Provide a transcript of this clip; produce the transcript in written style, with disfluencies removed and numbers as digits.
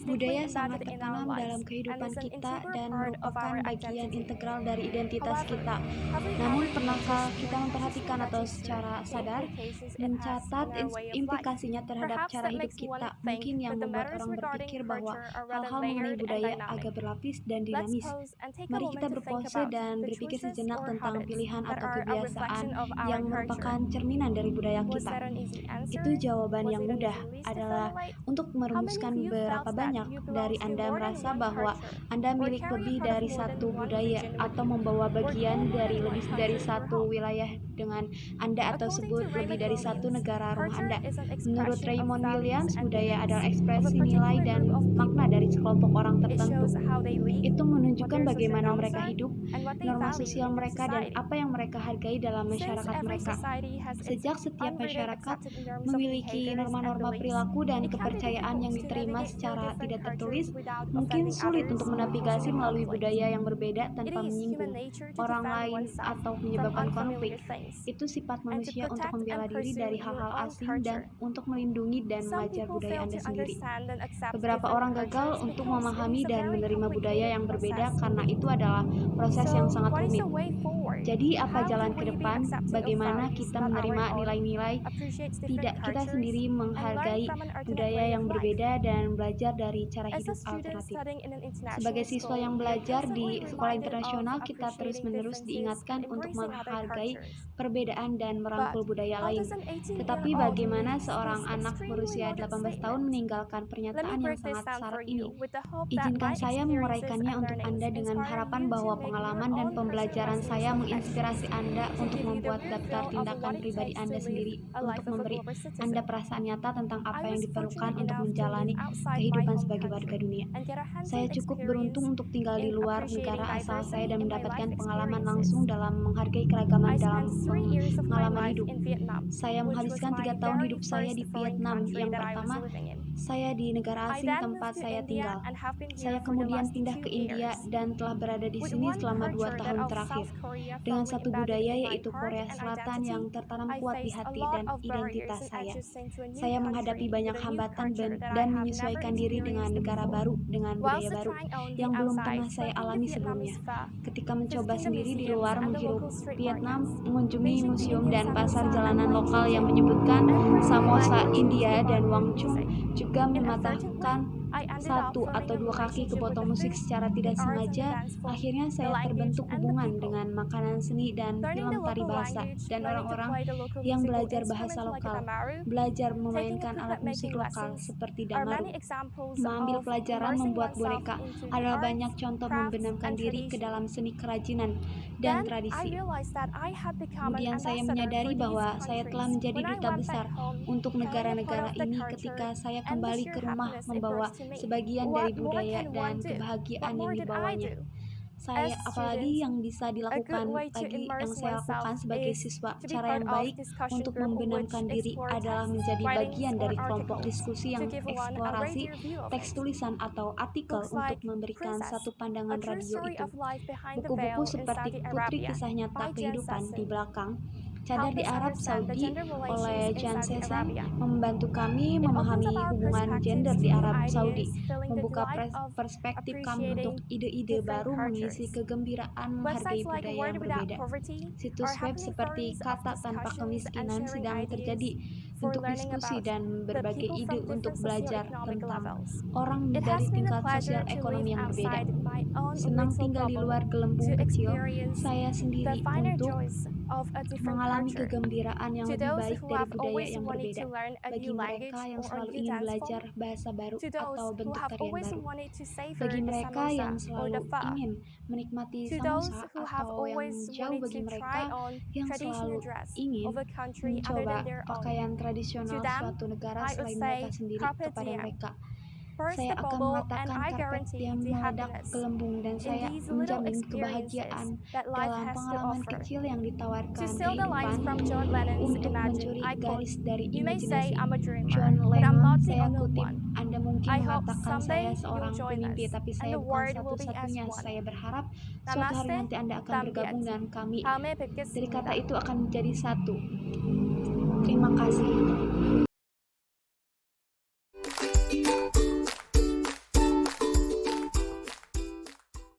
Budaya sangat tertanam dalam kehidupan kita dan merupakan bagian integral dari identitas kita. Namun, pernahkah kita memperhatikan atau secara sadar mencatat implikasinya terhadap cara hidup kita, mungkin yang membuat orang berpikir bahwa hal-hal mengenai budaya agak berlapis dan dinamis. Mari kita berpose dan berpikir sejenak tentang pilihan atau kebiasaan yang merupakan cerminan dari budaya kita. Itu jawaban yang mudah adalah untuk merumuskan berapa banyak dari Anda merasa bahwa Anda milik lebih dari satu budaya atau membawa bagian dari lebih dari satu wilayah dengan Anda atau sebut lebih dari satu negara rumah Anda. Menurut Raymond Williams, budaya adalah ekspresi nilai dan makna dari sekelompok orang tertentu. Itu menunjukkan bagaimana mereka hidup, norma sosial mereka, dan apa yang mereka hargai dalam masyarakat mereka. Sejak setiap masyarakat memiliki norma-norma perilaku dan kepercayaan yang diterima secara tidak tertulis, mungkin sulit untuk menavigasi melalui budaya yang berbeda tanpa menyinggung orang lain atau menyebabkan konflik. Itu sifat manusia untuk membela diri dari hal-hal asing dan untuk melindungi dan mengajar budaya Anda sendiri. Beberapa orang gagal untuk memahami dan menerima budaya yang berbeda karena itu adalah proses yang sangat rumit. Jadi, apa jalan ke depan? Bagaimana kita menerima nilai-nilai tidak kita sendiri, menghargai budaya yang berbeda, dan belajar dari cara hidup alternatif? Sebagai siswa yang belajar di sekolah internasional, kita terus-menerus diingatkan untuk menghargai perbedaan dan merangkul budaya lain. Tetapi bagaimana seorang anak berusia 18 tahun meninggalkan pernyataan yang sangat syarat ini? Izinkan saya menguraikannya untuk Anda dengan harapan bahwa pengalaman dan pembelajaran saya menginspirasi Anda untuk membuat daftar tindakan pribadi Anda sendiri untuk memberi Anda perasaan nyata tentang apa yang diperlukan untuk menjalani kehidupan sebagai warga dunia. Saya cukup beruntung untuk tinggal di luar negara asal saya dan mendapatkan pengalaman langsung dalam menghargai keragaman dalam pengalaman hidup. Saya menghabiskan 3 tahun hidup saya di Vietnam. Yang pertama, saya di negara asing tempat saya tinggal. Saya kemudian pindah ke India dan telah berada di sini selama 2 tahun terakhir, dengan satu budaya yaitu Korea Selatan yang tertanam kuat di hati dan identitas saya. Saya menghadapi banyak hambatan dan menyesuaikan diri dengan negara baru, dengan budaya baru, yang belum pernah saya alami sebelumnya. Ketika mencoba sendiri di luar menghirup Vietnam, mengunjungi museum dan pasar jalanan lokal yang menyebutkan samosa India dan Wang Chung, juga mematahkan satu atau dua kaki ke botol musik secara tidak sengaja, akhirnya saya terbentuk hubungan dengan makanan seni dan film tari bahasa dan orang-orang yang belajar bahasa lokal, belajar memainkan alat musik lokal seperti damaru, mengambil pelajaran membuat boneka, adalah banyak contoh membenamkan diri ke dalam seni kerajinan dan tradisi. Kemudian saya menyadari bahwa saya telah menjadi duta besar untuk negara-negara ini ketika saya kembali ke rumah membawa sebagian dari budaya dan kebahagiaan yang dibawanya. Apalagi yang bisa dilakukan lagi yang saya lakukan sebagai siswa, cara yang baik untuk membenamkan diri adalah menjadi bagian dari kelompok diskusi yang eksplorasi teks tulisan atau artikel untuk memberikan satu pandangan radio itu. Buku-buku seperti Putri Kisah Nyata Kehidupan di Belakang, Cadar di Arab Saudi oleh Jan Sesen membantu kami memahami hubungan gender di Arab Saudi, membuka perspektif kami untuk ide-ide baru mengisi kegembiraan menghargai budaya yang berbeda. Situs web seperti Kata Tanpa Kemiskinan sedang terjadi untuk diskusi dan berbagai ide untuk belajar tentang orang dari tingkat sosial ekonomi yang berbeda. Senang tinggal di luar gelembung kecil saya sendiri untuk mengalami kegembiraan yang lebih baik dari budaya yang berbeda. Bagi mereka yang selalu ingin belajar bahasa baru atau bentuk tarian baru, bagi mereka yang selalu ingin menikmati samosa, atau yang jauh bagi mereka yang selalu ingin mencoba pakaian tradisional suatu negara selain mereka sendiri. Kepada mereka, saya akan mengatakan karpet yang meledak gelembung, dan saya menjamin kebahagiaan dalam pengalaman kecil yang ditawarkan kehidupan untuk mencuri garis dari imajinasi. John Lennon, saya kutip, Anda mungkin mengatakan saya seorang pemimpi, tapi saya bukan satu-satunya. Saya berharap suatu hari nanti Anda akan bergabung dengan kami. Dari kata itu akan menjadi satu. Terima kasih.